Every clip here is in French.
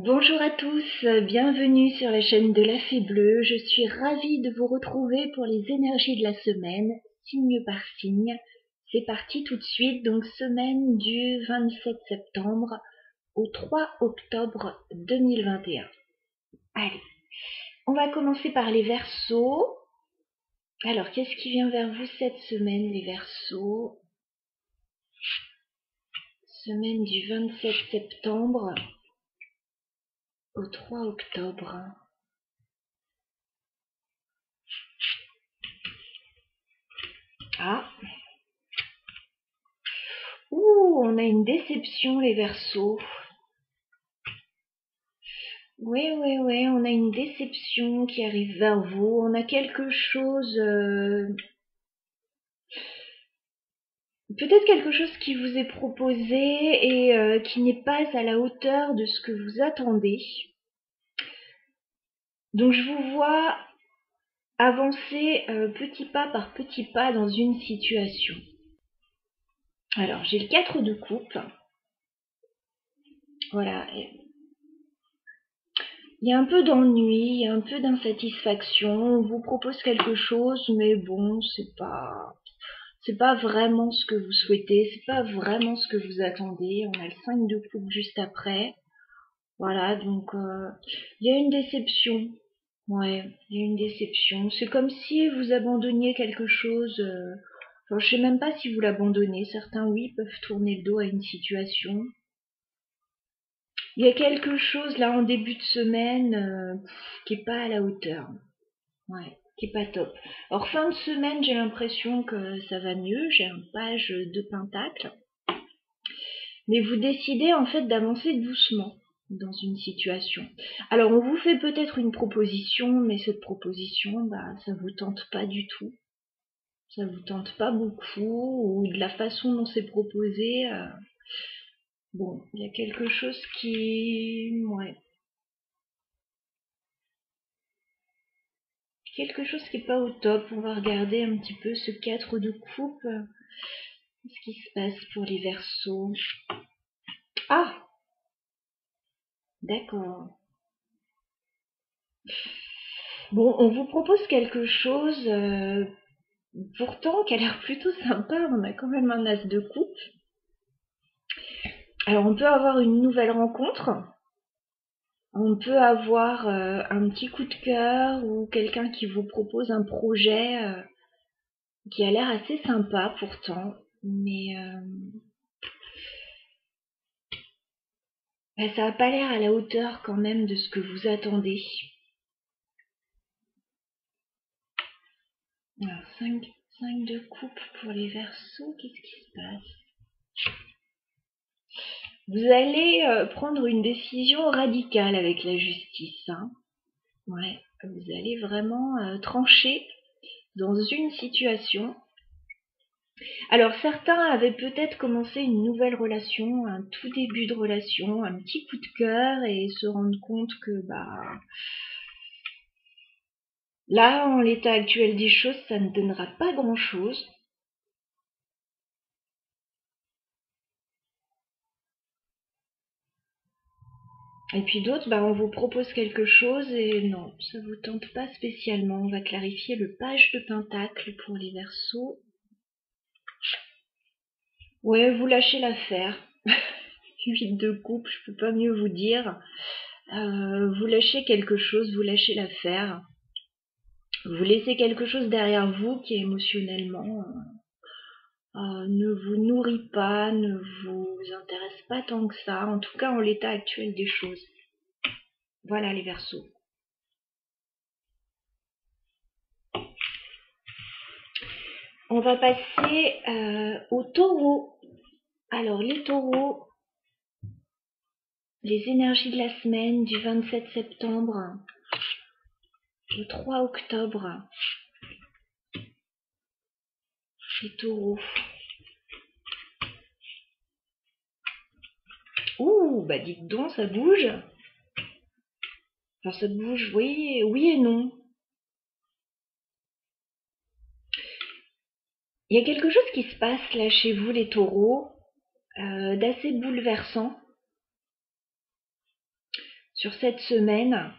Bonjour à tous, bienvenue sur la chaîne de la Fée Bleue. Je suis ravie de vous retrouver pour les énergies de la semaine, signe par signe. C'est parti tout de suite, donc semaine du 27 septembre au 3 octobre 2021. Allez, on va commencer par les Verseaux. Alors, qu'est-ce qui vient vers vous cette semaine, les Verseaux? Semaine du 27 septembre au 3 octobre. Ah, on a une déception, les Verseaux. Oui, on a une déception qui arrive vers vous. On a quelque chose, peut-être quelque chose qui vous est proposé et qui n'est pas à la hauteur de ce que vous attendez. Donc je vous vois avancer petit pas par petit pas dans une situation. Alors j'ai le 4 de coupe. Voilà. Il y a un peu d'ennui, il y a un peu d'insatisfaction. On vous propose quelque chose, mais bon, c'est pas vraiment ce que vous souhaitez, c'est pas vraiment ce que vous attendez. On a le 5 de coupe juste après. Voilà, donc il y a une déception. Ouais, il y a une déception. C'est comme si vous abandonniez quelque chose. Enfin, je sais même pas si vous l'abandonnez. Certains, oui, peuvent tourner le dos à une situation. Il y a quelque chose là en début de semaine qui est pas à la hauteur. Ouais, qui est pas top. Alors fin de semaine, j'ai l'impression que ça va mieux. J'ai un page de pentacle. Mais vous décidez en fait d'avancer doucement dans une situation. Alors on vous fait peut-être une proposition, mais cette proposition, ça vous tente pas du tout. Ça vous tente pas beaucoup, ou de la façon dont c'est proposé. Bon, il y a quelque chose qui... Ouais. Quelque chose qui est pas au top. On va regarder un petit peu ce 4 de coupe. Qu'est-ce qui se passe pour les Verseaux? Ah, d'accord. Bon, on vous propose quelque chose, pourtant qui a l'air plutôt sympa. On a quand même un as de coupe. Alors on peut avoir une nouvelle rencontre. On peut avoir un petit coup de cœur ou quelqu'un qui vous propose un projet qui a l'air assez sympa pourtant. Mais ça n'a pas l'air à la hauteur quand même de ce que vous attendez. Alors 5 de coupe pour les Verseaux, qu'est-ce qui se passe? Vous allez prendre une décision radicale avec la justice. Hein. Ouais, vous allez vraiment trancher dans une situation. Alors certains avaient peut-être commencé une nouvelle relation, un tout début de relation, un petit coup de cœur et se rendre compte que là, en l'état actuel des choses, ça ne donnera pas grand-chose. Et puis d'autres, on vous propose quelque chose et non, ça vous tente pas spécialement. On va clarifier le page de pentacle pour les Verseaux. Ouais, vous lâchez l'affaire. 8 de coupe, je peux pas mieux vous dire. Vous lâchez quelque chose, vous lâchez l'affaire. Vous laissez quelque chose derrière vous qui émotionnellement ne vous nourrit pas, ne vous intéresse pas tant que ça, en tout cas en l'état actuel des choses. Voilà les Verseaux. On va passer aux Taureaux. Alors les Taureaux, les énergies de la semaine du 27 septembre au 3 octobre. Les Taureaux. Ouh, dites donc, ça bouge. Enfin, ça bouge, oui et non. Il y a quelque chose qui se passe là chez vous, les Taureaux, d'assez bouleversant. sur cette semaine.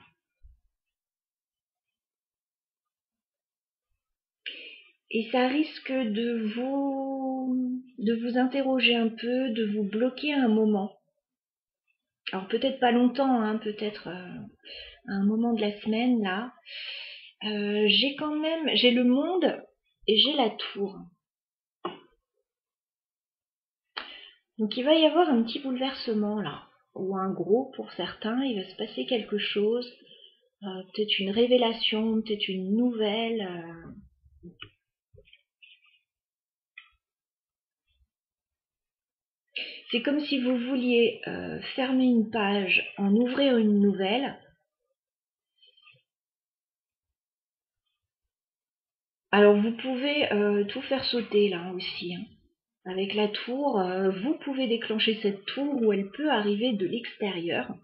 Et ça risque de vous interroger un peu, de vous bloquer un moment. Alors peut-être pas longtemps, hein, peut-être un moment de la semaine là. J'ai le monde et j'ai la tour. Donc il va y avoir un petit bouleversement là, ou un gros pour certains, il va se passer quelque chose, peut-être une révélation, peut-être une nouvelle. C'est comme si vous vouliez fermer une page, en ouvrir une nouvelle. Alors vous pouvez tout faire sauter là aussi, hein. Avec la tour, vous pouvez déclencher cette tour où elle peut arriver de l'extérieur.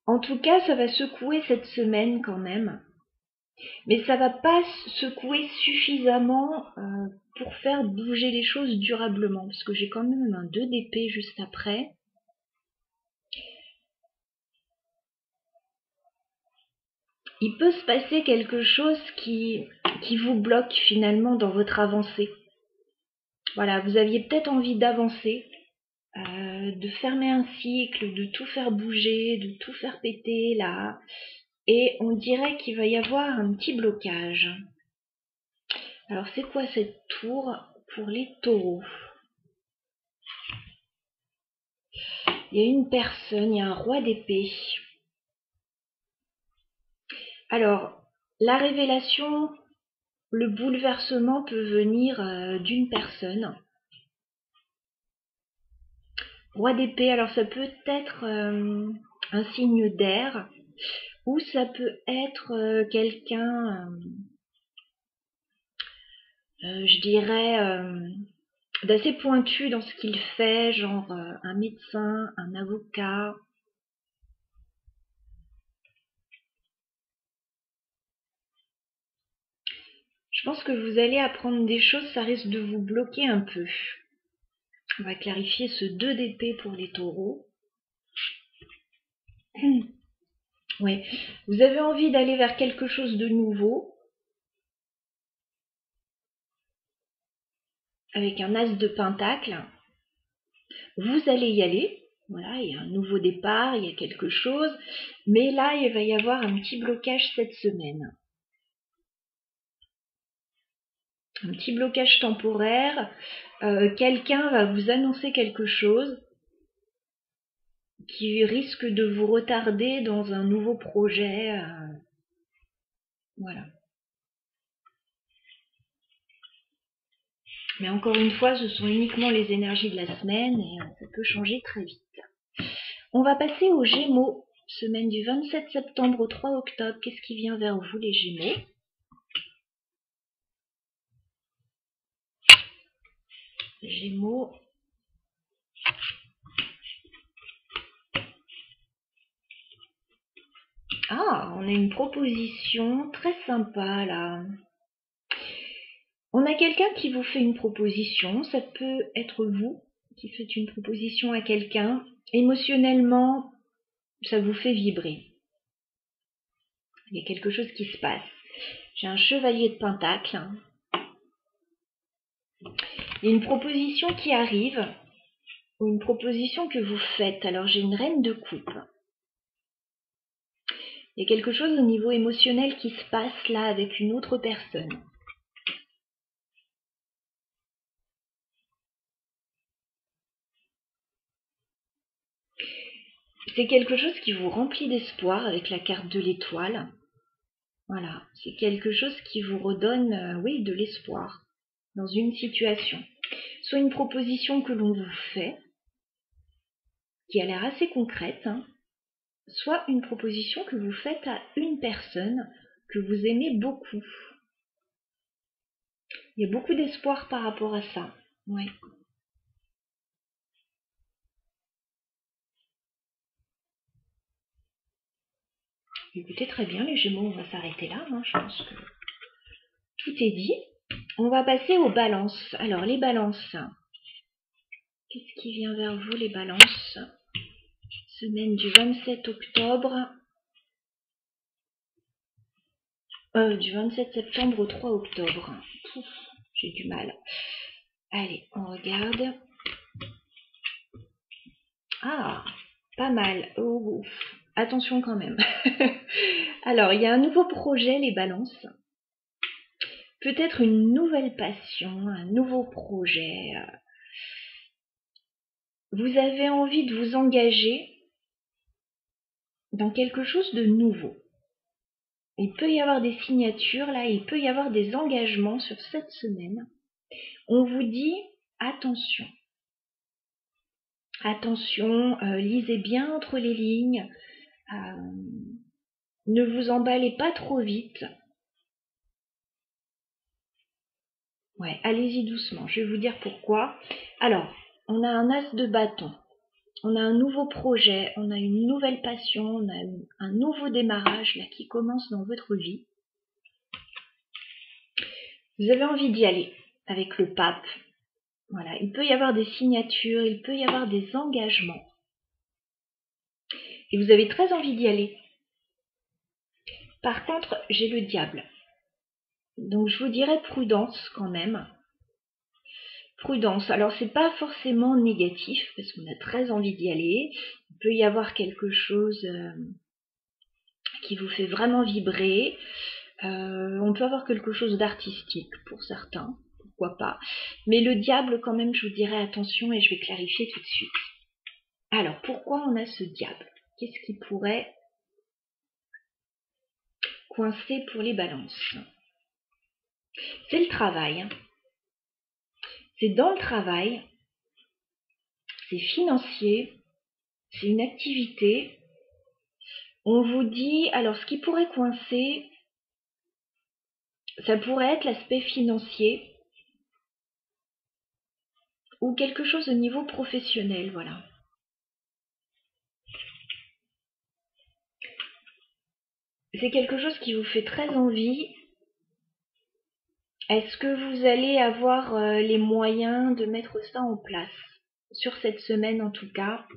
En tout cas, ça va secouer cette semaine quand même. Mais ça va pas secouer suffisamment pour faire bouger les choses durablement. Parce que j'ai quand même un 2 d'épée juste après. Il peut se passer quelque chose qui vous bloque finalement dans votre avancée. Voilà, vous aviez peut-être envie d'avancer, de fermer un cycle, de tout faire bouger, de tout faire péter là. Et on dirait qu'il va y avoir un petit blocage. Alors c'est quoi cette tour pour les taureaux? Il y a une personne, il y a un roi d'épée. Alors, la révélation, le bouleversement peut venir d'une personne. Roi d'épée, alors ça peut être un signe d'air, ou ça peut être quelqu'un, je dirais, d'assez pointu dans ce qu'il fait, genre un médecin, un avocat. Je pense que vous allez apprendre des choses, ça risque de vous bloquer un peu. On va clarifier ce 2 d'épée pour les taureaux. Oui, vous avez envie d'aller vers quelque chose de nouveau, avec un as de pentacle. Vous allez y aller. Voilà, il y a un nouveau départ, il y a quelque chose. Mais là, il va y avoir un petit blocage cette semaine. Un petit blocage temporaire. Quelqu'un va vous annoncer quelque chose qui risque de vous retarder dans un nouveau projet. Voilà. Mais encore une fois, ce sont uniquement les énergies de la semaine et ça peut changer très vite. On va passer aux Gémeaux. Semaine du 27 septembre au 3 octobre. Qu'est-ce qui vient vers vous, les Gémeaux? Gémeaux. Ah, on a une proposition très sympa là. On a quelqu'un qui vous fait une proposition. Ça peut être vous qui faites une proposition à quelqu'un. Émotionnellement, ça vous fait vibrer. Il y a quelque chose qui se passe. J'ai un chevalier de pentacle. Il y a une proposition qui arrive, ou une proposition que vous faites. Alors j'ai une reine de coupe. Il y a quelque chose au niveau émotionnel qui se passe là avec une autre personne. C'est quelque chose qui vous remplit d'espoir avec la carte de l'étoile. Voilà, c'est quelque chose qui vous redonne, oui, de l'espoir dans une situation. Soit une proposition que l'on vous fait, qui a l'air assez concrète, hein, soit une proposition que vous faites à une personne que vous aimez beaucoup. Il y a beaucoup d'espoir par rapport à ça. Ouais. Écoutez, très bien, les Gémeaux, on va s'arrêter là. Hein, je pense que tout est dit. On va passer aux balances. Alors, les balances. Qu'est-ce qui vient vers vous, les balances? semaine du 27 octobre, du 27 septembre au 3 octobre. Pouf, j'ai du mal. Allez, on regarde. Ah, pas mal. Oh, attention quand même. Alors, il y a un nouveau projet, les balances. Peut-être une nouvelle passion, un nouveau projet. Vous avez envie de vous engager dans quelque chose de nouveau. Il peut y avoir des signatures, là, il peut y avoir des engagements sur cette semaine. On vous dit attention. Attention, lisez bien entre les lignes. Ne vous emballez pas trop vite. Ouais, allez-y doucement, je vais vous dire pourquoi. Alors, on a un as de bâton. On a un nouveau projet, on a une nouvelle passion, on a un nouveau démarrage là qui commence dans votre vie. Vous avez envie d'y aller avec le pape. Voilà, il peut y avoir des signatures, il peut y avoir des engagements. Et vous avez très envie d'y aller. Par contre, j'ai le diable. Donc je vous dirais prudence quand même. Prudence. Alors c'est pas forcément négatif parce qu'on a très envie d'y aller. Il peut y avoir quelque chose qui vous fait vraiment vibrer. On peut avoir quelque chose d'artistique pour certains, pourquoi pas. Mais le diable quand même, je vous dirais attention et je vais clarifier tout de suite. Alors pourquoi on a ce diable? Qu'est-ce qui pourrait coincer pour les balances? C'est le travail. C'est dans le travail. C'est financier. C'est une activité. On vous dit, alors ce qui pourrait coincer, ça pourrait être l'aspect financier ou quelque chose au niveau professionnel, voilà. C'est quelque chose qui vous fait très envie. Est-ce que vous allez avoir les moyens de mettre ça en place? Sur cette semaine en tout cas.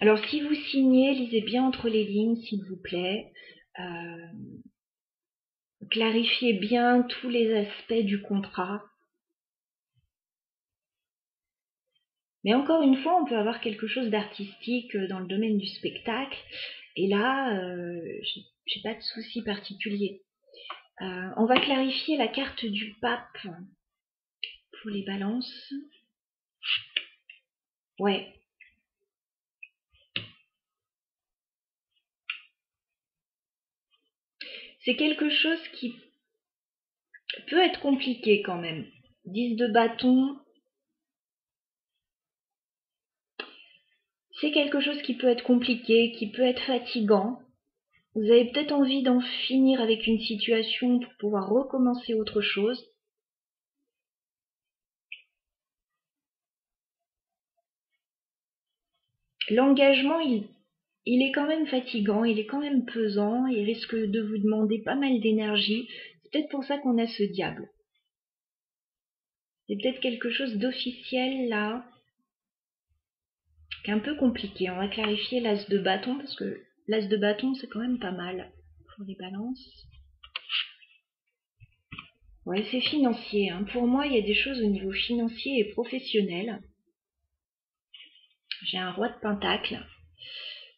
Alors si vous signez, lisez bien entre les lignes s'il vous plaît. Clarifiez bien tous les aspects du contrat. Mais encore une fois, on peut avoir quelque chose d'artistique dans le domaine du spectacle. Et là, j'ai pas de souci particulier. On va clarifier la carte du pape pour les balances. Ouais. C'est quelque chose qui peut être compliqué quand même. 10 de bâton. C'est quelque chose qui peut être compliqué, qui peut être fatigant. Vous avez peut-être envie d'en finir avec une situation pour pouvoir recommencer autre chose. L'engagement, il est quand même fatigant, il est quand même pesant, il risque de vous demander pas mal d'énergie. C'est peut-être pour ça qu'on a ce diable. C'est peut-être quelque chose d'officiel là, qui est un peu compliqué. On va clarifier l'as de bâton parce que l'as de bâton c'est quand même pas mal pour les balances. Ouais, c'est financier. Hein. Pour moi, il y a des choses au niveau financier et professionnel. J'ai un roi de pentacle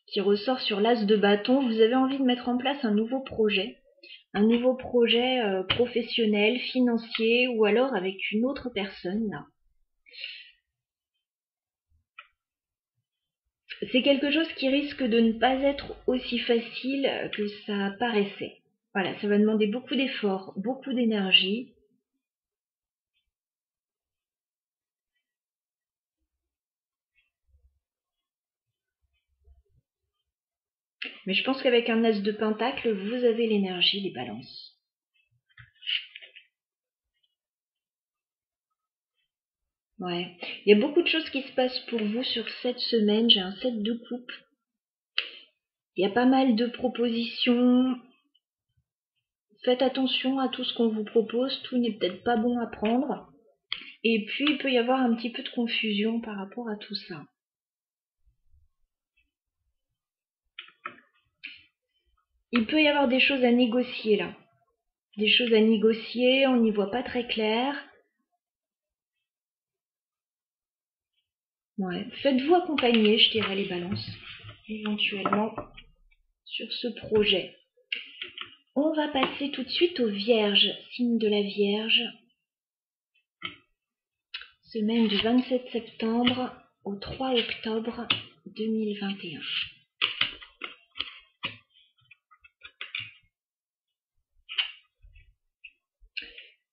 qui ressort sur l'as de bâton. Vous avez envie de mettre en place un nouveau projet professionnel, financier ou alors avec une autre personne là. C'est quelque chose qui risque de ne pas être aussi facile que ça paraissait. Voilà, ça va demander beaucoup d'efforts, beaucoup d'énergie. Mais je pense qu'avec un as de pentacle, vous avez l'énergie, les balances. Ouais, il y a beaucoup de choses qui se passent pour vous sur cette semaine. J'ai un 7 de coupe. Il y a pas mal de propositions. Faites attention à tout ce qu'on vous propose. Tout n'est peut-être pas bon à prendre. Et puis, il peut y avoir un petit peu de confusion par rapport à tout ça. Il peut y avoir des choses à négocier là. Des choses à négocier, on n'y voit pas très clair. Ouais. Faites-vous accompagner, je dirais, les balances, éventuellement, sur ce projet. On va passer tout de suite aux Vierges, signe de la Vierge. Semaine du 27 septembre au 3 octobre 2021.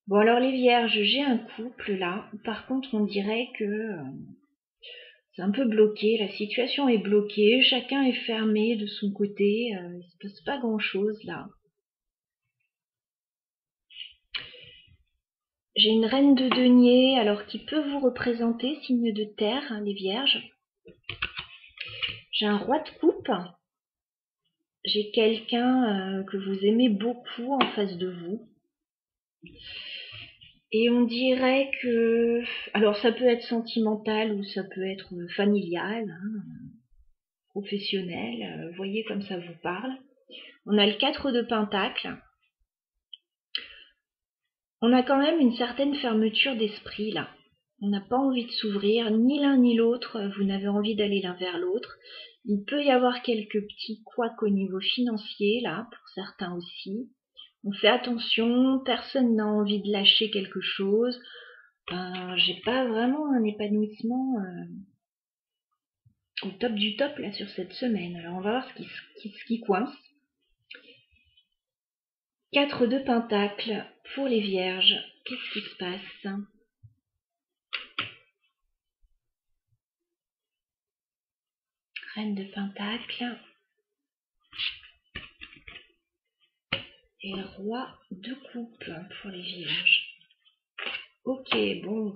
Bon alors les Vierges, j'ai un couple là. Par contre, on dirait que c'est un peu bloqué. La situation est bloquée. Chacun est fermé de son côté. Il se passe pas grand-chose là. J'ai une reine de denier, alors qui peut vous représenter, signe de terre, hein, les Vierges. J'ai un roi de coupe. J'ai quelqu'un que vous aimez beaucoup en face de vous. Et on dirait que... Alors ça peut être sentimental ou ça peut être familial, hein, professionnel. Voyez comme ça vous parle. On a le 4 de Pentacle. On a quand même une certaine fermeture d'esprit là. On n'a pas envie de s'ouvrir, ni l'un ni l'autre. Vous n'avez envie d'aller l'un vers l'autre. Il peut y avoir quelques petits couacs au niveau financier là, pour certains aussi. On fait attention, personne n'a envie de lâcher quelque chose. J'ai pas vraiment un épanouissement au top du top là sur cette semaine. Alors on va voir ce qui coince. 4 de Pentacle pour les Vierges. Qu'est-ce qui se passe? Reine de Pentacle. Et Roi de Coupe pour les Vierges. Ok, bon.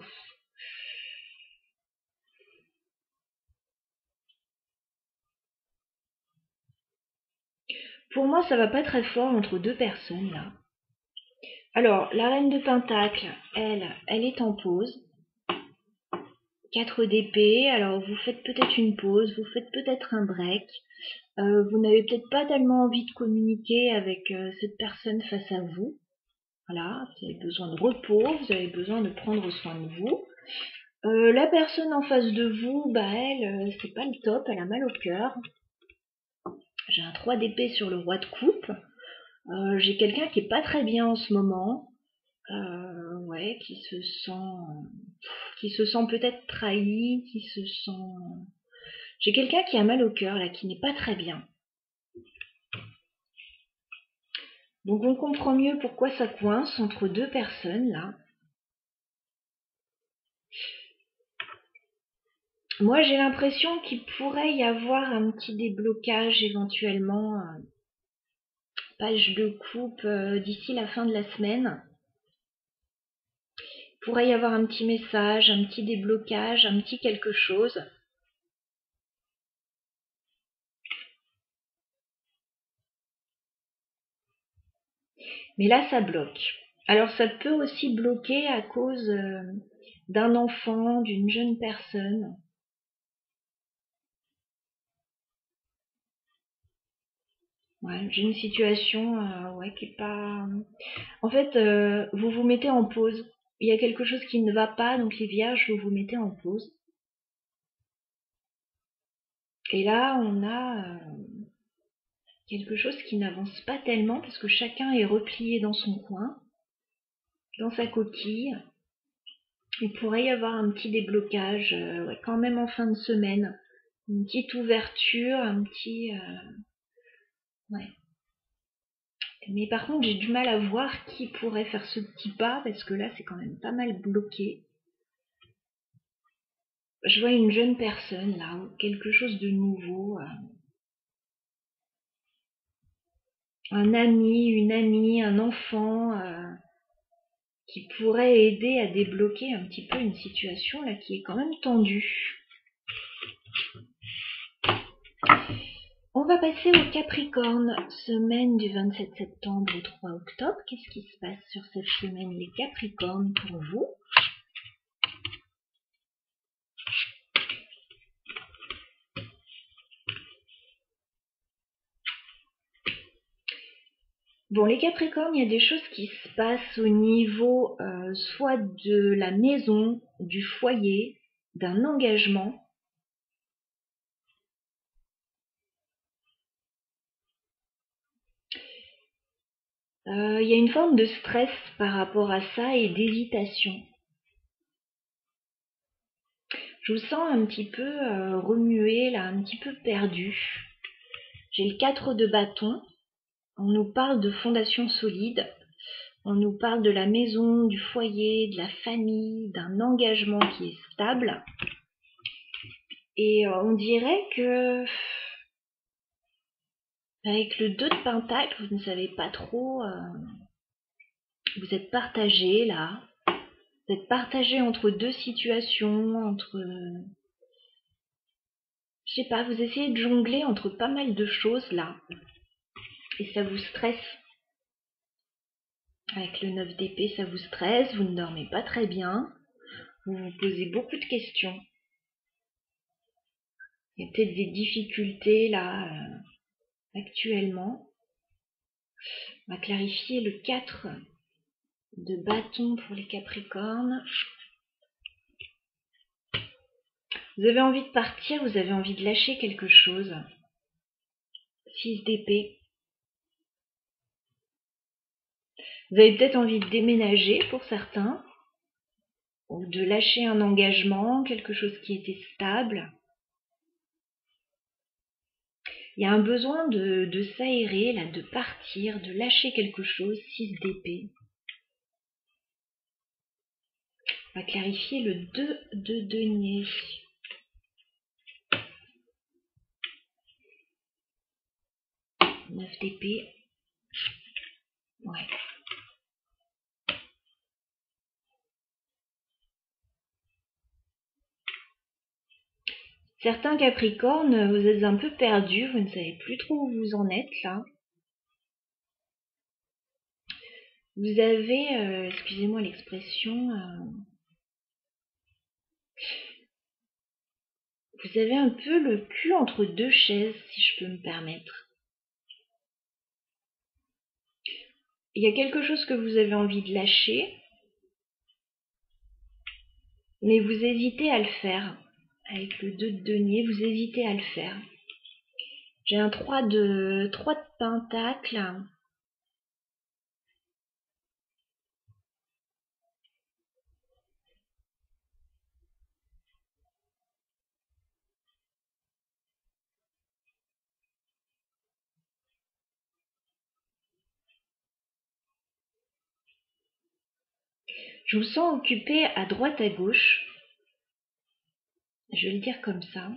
Pour moi, ça va pas très fort entre deux personnes là. Alors, la Reine de Pentacle, elle est en pause. 4 d'épée, alors vous faites peut-être une pause, vous faites peut-être un break. Vous n'avez peut-être pas tellement envie de communiquer avec cette personne face à vous. Voilà, vous avez besoin de repos, vous avez besoin de prendre soin de vous. La personne en face de vous, bah elle, c'est pas le top, elle a mal au cœur. J'ai un 3 d'épée sur le roi de coupe. J'ai quelqu'un qui est pas très bien en ce moment. Ouais, qui se sent peut-être trahi, qui se sent... J'ai quelqu'un qui a mal au cœur, là, qui n'est pas très bien. Donc on comprend mieux pourquoi ça coince entre deux personnes, là. Moi, j'ai l'impression qu'il pourrait y avoir un petit déblocage éventuellement, page de coupe d'ici la fin de la semaine. Il pourrait y avoir un petit message, un petit déblocage, un petit quelque chose. Mais là, ça bloque. Alors, ça peut aussi bloquer à cause d'un enfant, d'une jeune personne. Ouais, j'ai une situation ouais, qui est pas... En fait, vous vous mettez en pause. Il y a quelque chose qui ne va pas, donc les vierges, vous vous mettez en pause. Et là, on a quelque chose qui n'avance pas tellement parce que chacun est replié dans son coin, dans sa coquille. Il pourrait y avoir un petit déblocage, ouais, quand même en fin de semaine. Une petite ouverture, un petit... ouais. Mais par contre, j'ai du mal à voir qui pourrait faire ce petit pas, parce que là, c'est quand même pas mal bloqué. Je vois une jeune personne, là, quelque chose de nouveau. Un ami, une amie, un enfant, qui pourrait aider à débloquer un petit peu une situation, là, qui est quand même tendue. On va passer au Capricorne, semaine du 27 septembre au 3 octobre. Qu'est-ce qui se passe sur cette semaine, les Capricornes, pour vous? Bon, les Capricornes, il y a des choses qui se passent au niveau soit de la maison, du foyer, d'un engagement. Il y a une forme de stress par rapport à ça et d'hésitation. Je vous sens un petit peu remué, là, un petit peu perdu. J'ai le 4 de bâton. On nous parle de fondation solide. On nous parle de la maison, du foyer, de la famille, d'un engagement qui est stable. Et on dirait que avec le 2 de pentacle, vous ne savez pas trop. Vous êtes partagé là. Vous êtes partagé entre deux situations, entre. Je sais pas, vous essayez de jongler entre pas mal de choses là. Et ça vous stresse. Avec le 9 d'épée, ça vous stresse, vous ne dormez pas très bien. Vous vous posez beaucoup de questions. Il y a peut-être des difficultés là actuellement. On va clarifier le 4 de bâton pour les Capricornes. Vous avez envie de partir, vous avez envie de lâcher quelque chose. 6 d'épée. Vous avez peut-être envie de déménager pour certains, ou de lâcher un engagement, quelque chose qui était stable. Il y a un besoin de s'aérer, là, de partir, de lâcher quelque chose. 6 d'épée. On va clarifier le 2 de denier. Neuf d'épée. Ouais. Certains Capricornes, vous êtes un peu perdus, vous ne savez plus trop où vous en êtes là. Vous avez, excusez-moi l'expression, vous avez un peu le cul entre deux chaises, si je peux me permettre. Il y a quelque chose que vous avez envie de lâcher, mais vous hésitez à le faire. Avec le 2 de denier, vous hésitez à le faire. J'ai un 3 de pentacle. Je vous sens occupé à droite à gauche. Je vais le dire comme ça.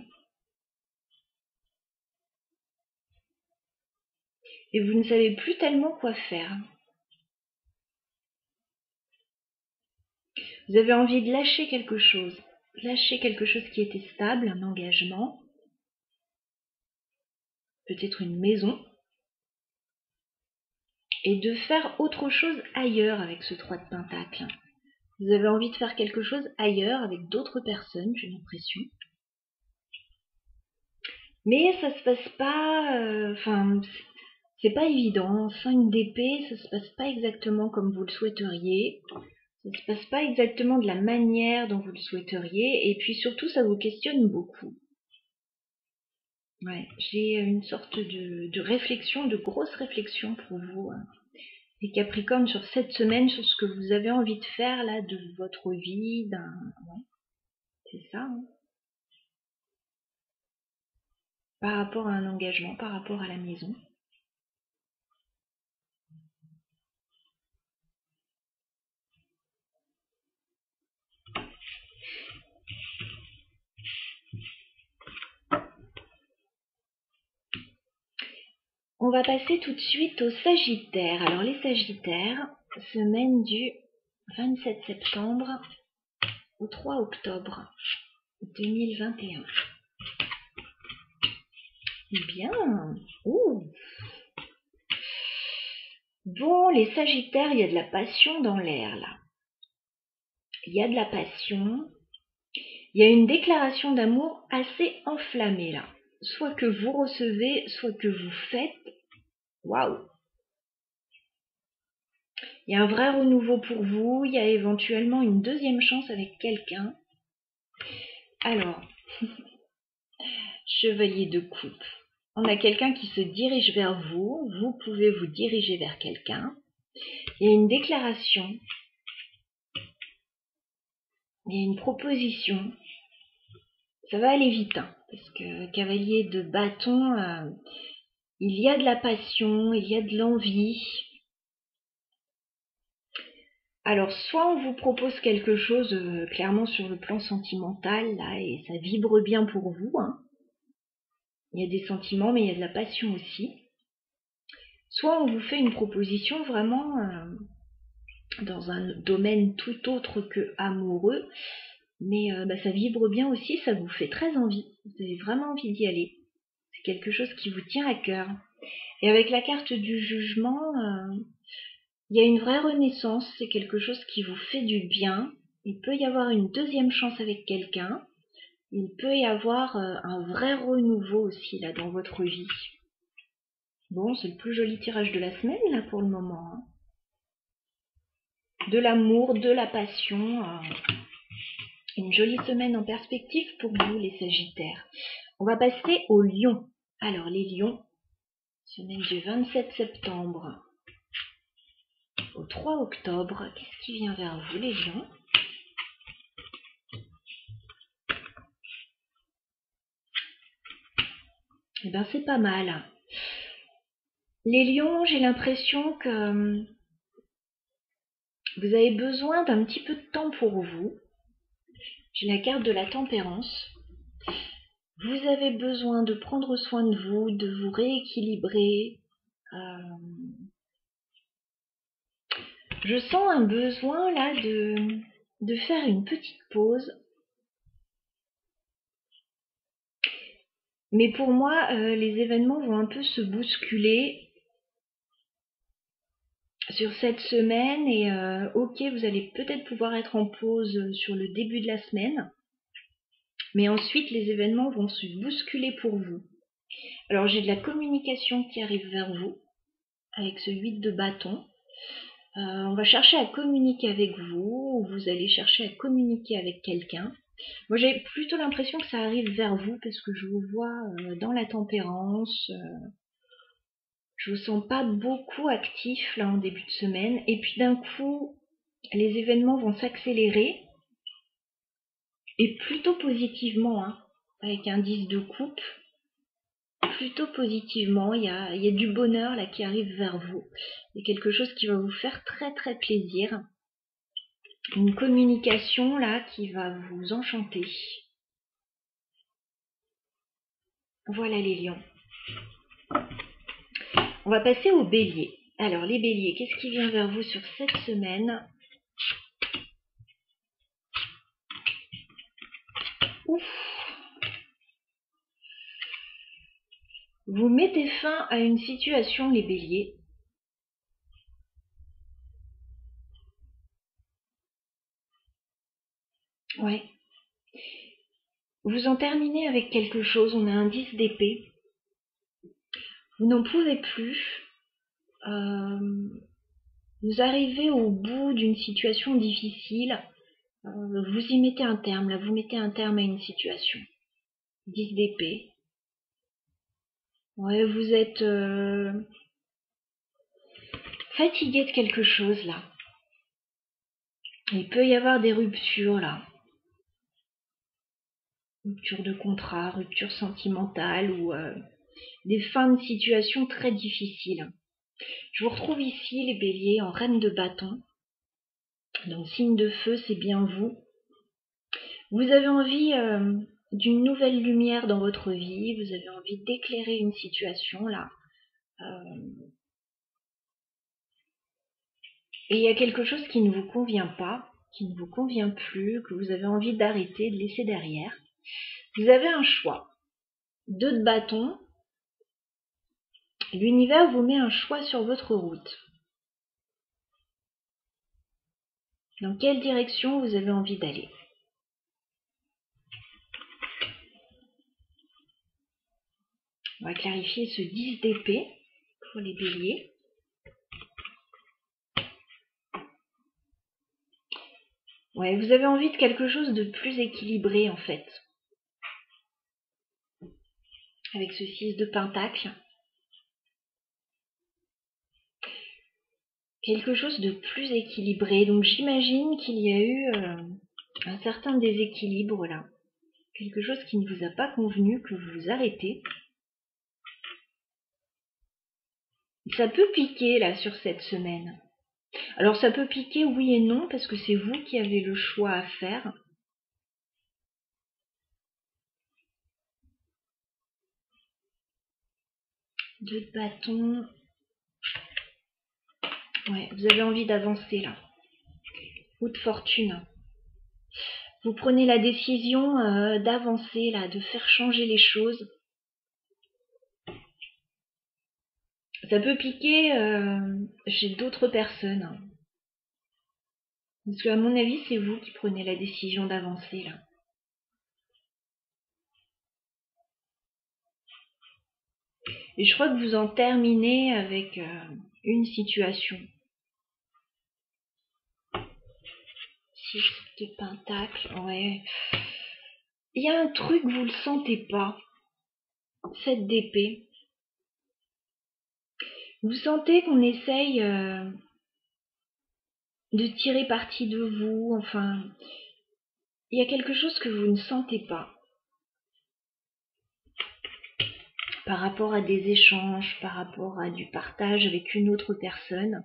Et vous ne savez plus tellement quoi faire. Vous avez envie de lâcher quelque chose. Lâcher quelque chose qui était stable, un engagement. Peut-être une maison. Et de faire autre chose ailleurs avec ce 3 de pentacle. Vous avez envie de faire quelque chose ailleurs avec d'autres personnes, j'ai l'impression. Mais ça se passe pas, c'est pas évident. 5 d'épée, ça se passe pas exactement comme vous le souhaiteriez. Ça se passe pas exactement de la manière dont vous le souhaiteriez. Et puis surtout, ça vous questionne beaucoup. Ouais, j'ai une sorte de réflexion, de grosse réflexion pour vous, les Capricornes, sur cette semaine, sur ce que vous avez envie de faire là de votre vie, ouais, c'est ça, hein. Par rapport à un engagement, par rapport à la maison. On va passer tout de suite aux Sagittaires. Alors les Sagittaires, semaine du 27 septembre au 3 octobre 2021. Bien. Ouh. Bon, les Sagittaires, il y a de la passion dans l'air là. Il y a de la passion. Il y a une déclaration d'amour assez enflammée là. Soit que vous recevez, soit que vous faites. Waouh. Il y a un vrai renouveau pour vous, il y a éventuellement une deuxième chance avec quelqu'un. Alors, chevalier de coupe. On a quelqu'un qui se dirige vers vous, vous pouvez vous diriger vers quelqu'un. Il y a une déclaration, il y a une proposition. Ça va aller vite, hein, parce que cavalier de bâton, il y a de la passion, il y a de l'envie. Alors, soit on vous propose quelque chose clairement sur le plan sentimental, là, et ça vibre bien pour vous, hein. Il y a des sentiments, mais il y a de la passion aussi. Soit on vous fait une proposition vraiment dans un domaine tout autre que amoureux, mais ça vibre bien aussi, ça vous fait très envie. Vous avez vraiment envie d'y aller. C'est quelque chose qui vous tient à cœur. Et avec la carte du jugement, il y a une vraie renaissance, c'est quelque chose qui vous fait du bien. Il peut y avoir une deuxième chance avec quelqu'un. Il peut y avoir un vrai renouveau aussi là dans votre vie. Bon, c'est le plus joli tirage de la semaine là pour le moment, hein. De l'amour, de la passion. Une jolie semaine en perspective pour vous les Sagittaires. On va passer aux Lions. Alors les Lions, semaine du 27 septembre au 3 octobre. Qu'est-ce qui vient vers vous les Lions? Eh bien c'est pas mal. Les Lions, j'ai l'impression que vous avez besoin d'un petit peu de temps pour vous. J'ai la carte de la tempérance. Vous avez besoin de prendre soin de vous rééquilibrer. Je sens un besoin là de faire une petite pause. Mais pour moi, les événements vont un peu se bousculer sur cette semaine et ok, vous allez peut-être pouvoir être en pause sur le début de la semaine. Mais ensuite, les événements vont se bousculer pour vous. Alors, j'ai de la communication qui arrive vers vous avec ce 8 de bâton. On va chercher à communiquer avec vous, ou vous allez chercher à communiquer avec quelqu'un. Moi, j'ai plutôt l'impression que ça arrive vers vous parce que je vous vois dans la tempérance. Je vous sens pas beaucoup actif là en début de semaine. Et puis d'un coup, les événements vont s'accélérer. Et plutôt positivement, hein, avec un 10 de coupe. Plutôt positivement, il y a du bonheur là qui arrive vers vous. Il y a quelque chose qui va vous faire très très plaisir. Une communication là qui va vous enchanter. Voilà les lions. On va passer aux béliers. Alors les béliers, qu'est-ce qui vient vers vous sur cette semaine? Ouf. Vous mettez fin à une situation les béliers. Ouais. Vous en terminez avec quelque chose, on a un 10 d'épée. Vous n'en pouvez plus. Vous arrivez au bout d'une situation difficile. Vous y mettez un terme, là, vous mettez un terme à une situation. 10 d'épée. Ouais, vous êtes fatigué de quelque chose, là. Il peut y avoir des ruptures, là. Rupture de contrat, rupture sentimentale ou des fins de situation très difficiles. Je vous retrouve ici, les béliers, en reine de bâton. Donc, signe de feu, c'est bien vous. Vous avez envie d'une nouvelle lumière dans votre vie, vous avez envie d'éclairer une situation, là. Et il y a quelque chose qui ne vous convient pas, qui ne vous convient plus, que vous avez envie d'arrêter, de laisser derrière. Vous avez un choix. 2 de bâton. L'univers vous met un choix sur votre route. Dans quelle direction vous avez envie d'aller? On va clarifier ce 10 d'épée pour les béliers. Ouais, vous avez envie de quelque chose de plus équilibré en fait. Avec ce 6 de pentacle. Quelque chose de plus équilibré. Donc j'imagine qu'il y a eu un certain déséquilibre là. Quelque chose qui ne vous a pas convenu, que vous arrêtez. Ça peut piquer là sur cette semaine. Alors ça peut piquer oui et non parce que c'est vous qui avez le choix à faire. Deux de bâton. Ouais, vous avez envie d'avancer là. Roue de fortune. Vous prenez la décision d'avancer là, de faire changer les choses. Ça peut piquer chez d'autres personnes. Parce qu'à mon avis, c'est vous qui prenez la décision d'avancer là. Et je crois que vous en terminez avec une situation. 6 de pentacle, ouais. Il y a un truc, vous le sentez pas. 7 d'épée. Vous sentez qu'on essaye de tirer parti de vous, enfin, il y a quelque chose que vous ne sentez pas. Par rapport à des échanges, par rapport à du partage avec une autre personne.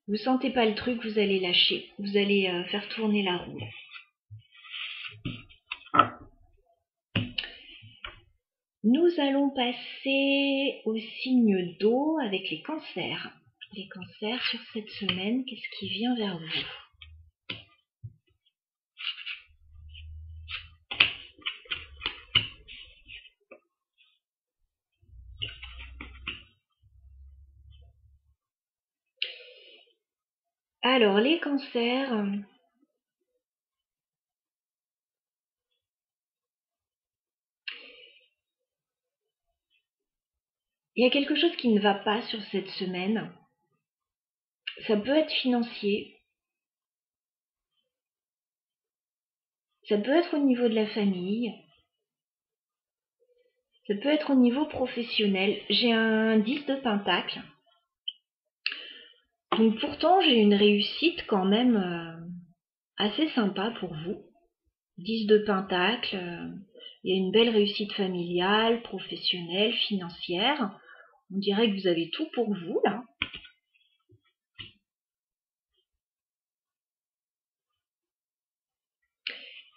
Vous sentez pas le truc, vous allez lâcher. Vous allez faire tourner la roue. Nous allons passer au signe d'eau avec les cancers. Les cancers sur cette semaine, qu'est-ce qui vient vers vous ? Alors, les cancers, il y a quelque chose qui ne va pas sur cette semaine. Ça peut être financier. Ça peut être au niveau de la famille. Ça peut être au niveau professionnel. J'ai un 10 de pentacle. Donc pourtant, j'ai une réussite quand même assez sympa pour vous. 10 de pentacle, il y a une belle réussite familiale, professionnelle, financière. On dirait que vous avez tout pour vous là.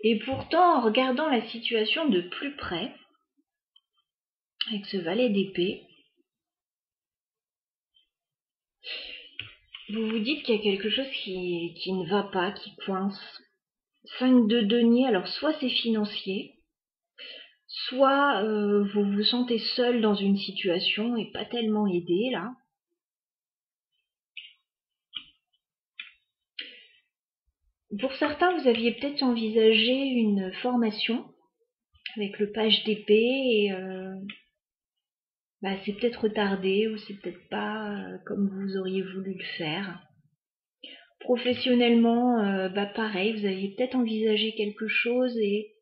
Et pourtant, en regardant la situation de plus près, avec ce valet d'épée, vous vous dites qu'il y a quelque chose qui ne va pas, qui coince. 5 de denier, alors soit c'est financier, soit vous vous sentez seul dans une situation et pas tellement aidé là. Pour certains, vous aviez peut-être envisagé une formation avec le page d'épée et c'est peut-être retardé ou c'est peut-être pas comme vous auriez voulu le faire. Professionnellement, pareil, vous aviez peut-être envisagé quelque chose et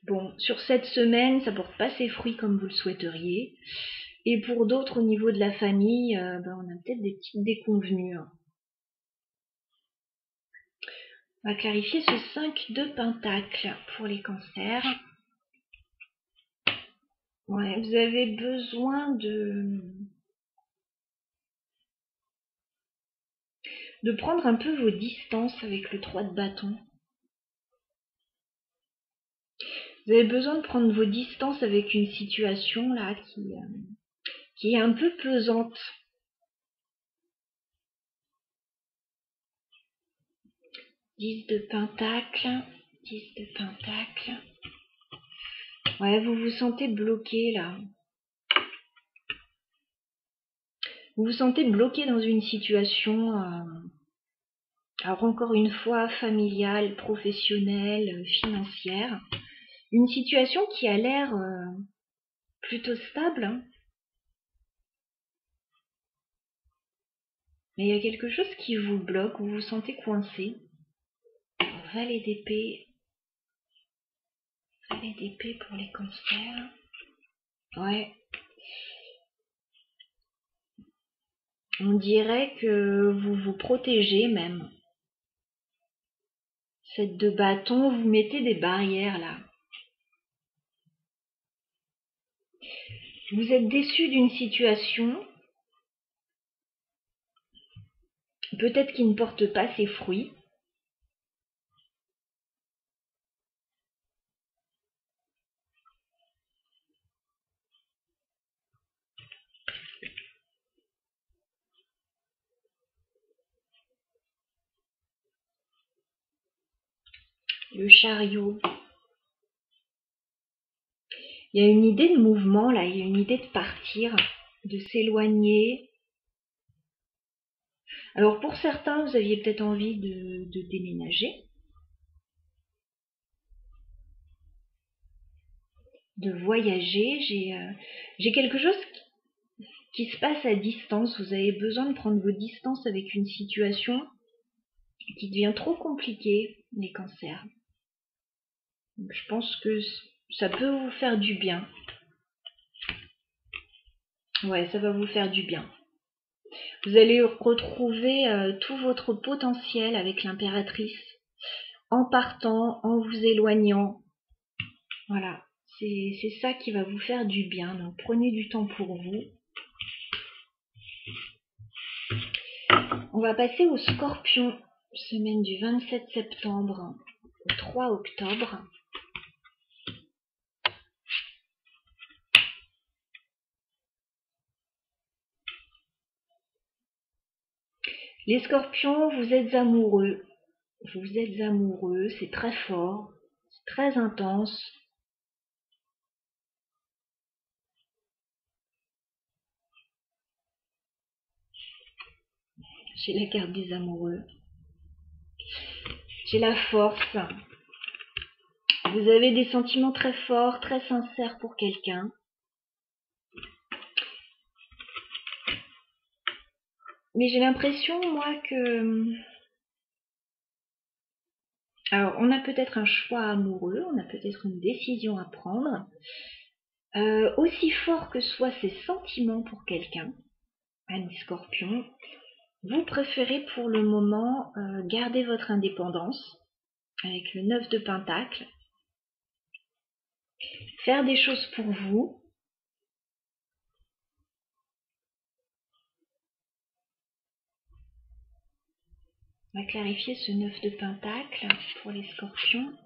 bon, sur cette semaine, ça porte pas ses fruits comme vous le souhaiteriez. Et pour d'autres, au niveau de la famille, on a peut-être des petites déconvenues. On va clarifier ce 5 de pentacle pour les cancers. Ouais, vous avez besoin de prendre un peu vos distances avec le 3 de bâton. Vous avez besoin de prendre vos distances avec une situation là qui est un peu pesante. 10 de pentacle, 10 de pentacle. Ouais, vous vous sentez bloqué là. Vous vous sentez bloqué dans une situation, alors encore une fois, familiale, professionnelle, financière. Une situation qui a l'air plutôt stable. Mais il y a quelque chose qui vous bloque, vous vous sentez coincé. Valet d'épée. Valet d'épée pour les cancers. Ouais. On dirait que vous vous protégez même. 7 de bâton, vous mettez des barrières là. Vous êtes déçu d'une situation, peut-être qui ne porte pas ses fruits. Le chariot. Il y a une idée de mouvement là, il y a une idée de partir, de s'éloigner. Alors pour certains, vous aviez peut-être envie de déménager, de voyager. J'ai quelque chose qui se passe à distance. Vous avez besoin de prendre vos distances avec une situation qui devient trop compliquée, les cancers. Donc, je pense que ça peut vous faire du bien. Ouais, ça va vous faire du bien. Vous allez retrouver tout votre potentiel avec l'impératrice en partant, en vous éloignant. Voilà, c'est ça qui va vous faire du bien. Donc prenez du temps pour vous. On va passer au Scorpion, semaine du 27 septembre au 3 octobre. Les Scorpions, vous êtes amoureux. Vous êtes amoureux, c'est très fort, c'est très intense. J'ai la carte des amoureux. J'ai la force. Vous avez des sentiments très forts, très sincères pour quelqu'un. Mais j'ai l'impression, moi, que... Alors, on a peut-être un choix amoureux, on a peut-être une décision à prendre. Aussi fort que soient ces sentiments pour quelqu'un, Annie Scorpion, vous préférez pour le moment garder votre indépendance avec le 9 de Pentacle, faire des choses pour vous. On va clarifier ce 9 de Pentacle pour les Scorpions.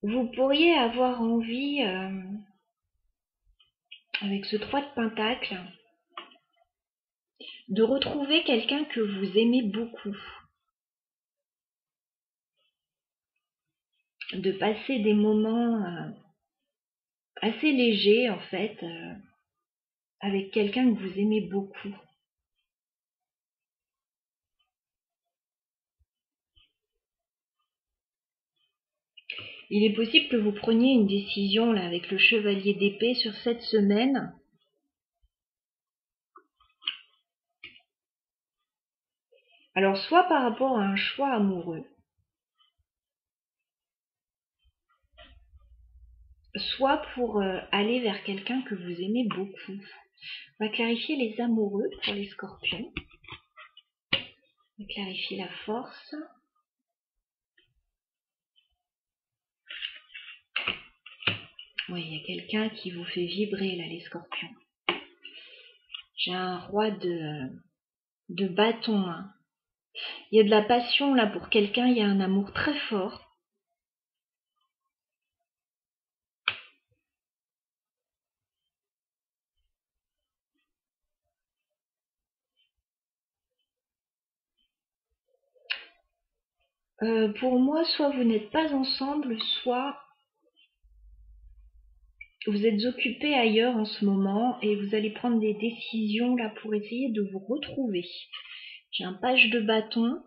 Vous pourriez avoir envie, avec ce 3 de Pentacle, de retrouver quelqu'un que vous aimez beaucoup. De passer des moments assez légers, en fait, avec quelqu'un que vous aimez beaucoup. Il est possible que vous preniez une décision là avec le chevalier d'épée sur cette semaine. Alors soit par rapport à un choix amoureux, soit pour aller vers quelqu'un que vous aimez beaucoup. On va clarifier les amoureux pour les Scorpions. On va clarifier la force. Oui, il y a quelqu'un qui vous fait vibrer là, les Scorpions. J'ai un roi de bâton. Hein. Il y a de la passion là pour quelqu'un, il y a un amour très fort. Pour moi, soit vous n'êtes pas ensemble, soit vous êtes occupé ailleurs en ce moment et vous allez prendre des décisions là pour essayer de vous retrouver. J'ai un page de bâton.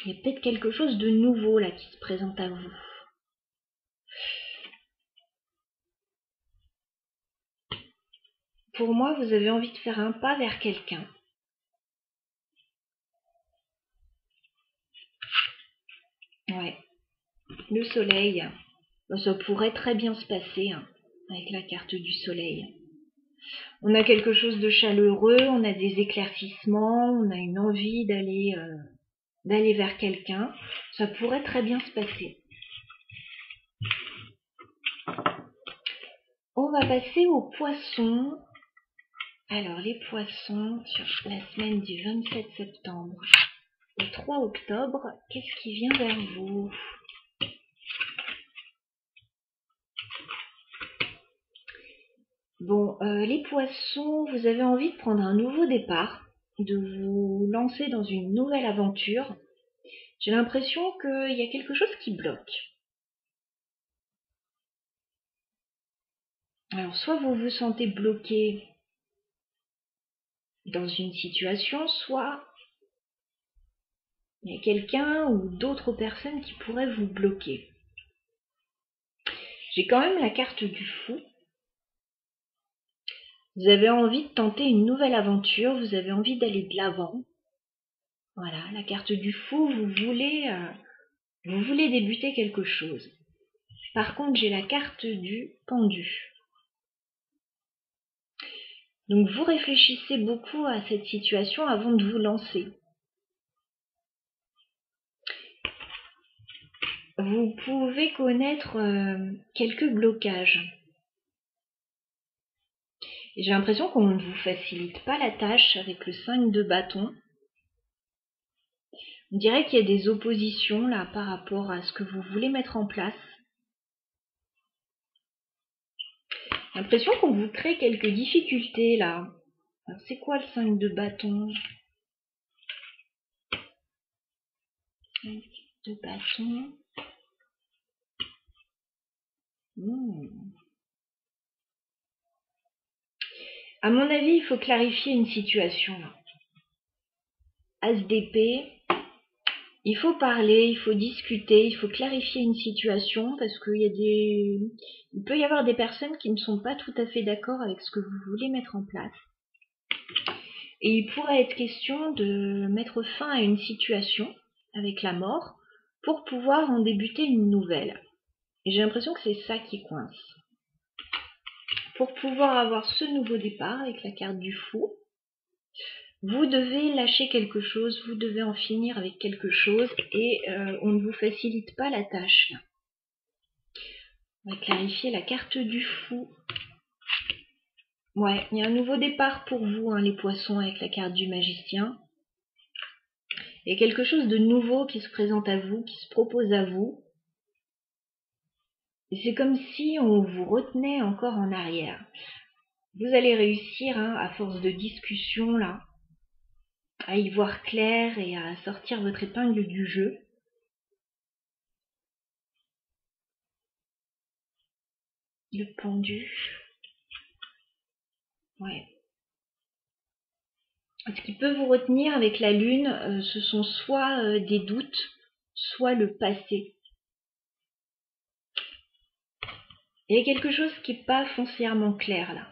Il y a peut-être quelque chose de nouveau là qui se présente à vous. Pour moi, vous avez envie de faire un pas vers quelqu'un. Ouais. Le soleil. Ça pourrait très bien se passer avec la carte du soleil. On a quelque chose de chaleureux, on a des éclaircissements, on a une envie d'aller vers quelqu'un. Ça pourrait très bien se passer. On va passer aux poissons. Alors, les poissons, sur la semaine du 27 septembre au 3 octobre, qu'est-ce qui vient vers vous? Bon, les poissons, vous avez envie de prendre un nouveau départ, de vous lancer dans une nouvelle aventure. J'ai l'impression qu'il y a quelque chose qui bloque. Alors, soit vous vous sentez bloqué dans une situation, soit il y a quelqu'un ou d'autres personnes qui pourraient vous bloquer. J'ai quand même la carte du fou. Vous avez envie de tenter une nouvelle aventure, vous avez envie d'aller de l'avant. Voilà, la carte du fou, vous voulez débuter quelque chose. Par contre, j'ai la carte du pendu. Donc vous réfléchissez beaucoup à cette situation avant de vous lancer. Vous pouvez connaître quelques blocages. J'ai l'impression qu'on ne vous facilite pas la tâche avec le 5 de bâton. On dirait qu'il y a des oppositions là par rapport à ce que vous voulez mettre en place. J'ai l'impression qu'on vous crée quelques difficultés là. Alors c'est quoi le 5 de bâton? 5 de bâton. À mon avis, il faut clarifier une situation là. As d'épée. Il faut parler, il faut discuter, il faut clarifier une situation parce qu'il peut y avoir des personnes qui ne sont pas tout à fait d'accord avec ce que vous voulez mettre en place. Et il pourrait être question de mettre fin à une situation avec la mort pour pouvoir en débuter une nouvelle. Et j'ai l'impression que c'est ça qui coince. Pour pouvoir avoir ce nouveau départ avec la carte du fou, vous devez lâcher quelque chose, vous devez en finir avec quelque chose et on ne vous facilite pas la tâche. On va clarifier la carte du fou. Ouais, il y a un nouveau départ pour vous, les poissons, avec la carte du magicien. Il y a quelque chose de nouveau qui se présente à vous, qui se propose à vous. Et c'est comme si on vous retenait encore en arrière. Vous allez réussir, à force de discussion, là, à y voir clair et à sortir votre épingle du jeu. Le pendu. Ouais. Ce qui peut vous retenir avec la lune, ce sont soit des doutes, soit le passé. Il y a quelque chose qui n'est pas foncièrement clair là.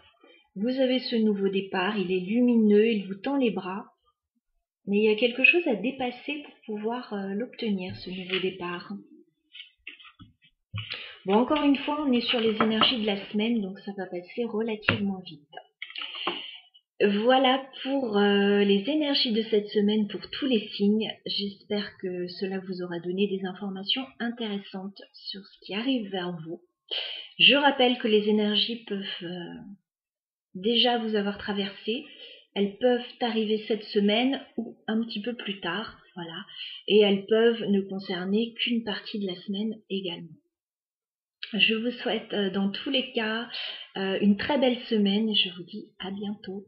Vous avez ce nouveau départ, il est lumineux, il vous tend les bras, mais il y a quelque chose à dépasser pour pouvoir l'obtenir, ce nouveau départ. Bon, encore une fois, on est sur les énergies de la semaine, donc ça va passer relativement vite. Voilà pour les énergies de cette semaine pour tous les signes. J'espère que cela vous aura donné des informations intéressantes sur ce qui arrive vers vous. Je rappelle que les énergies peuvent déjà vous avoir traversé. Elles peuvent arriver cette semaine ou un petit peu plus tard, voilà. Et elles peuvent ne concerner qu'une partie de la semaine également. Je vous souhaite dans tous les cas une très belle semaine et je vous dis à bientôt.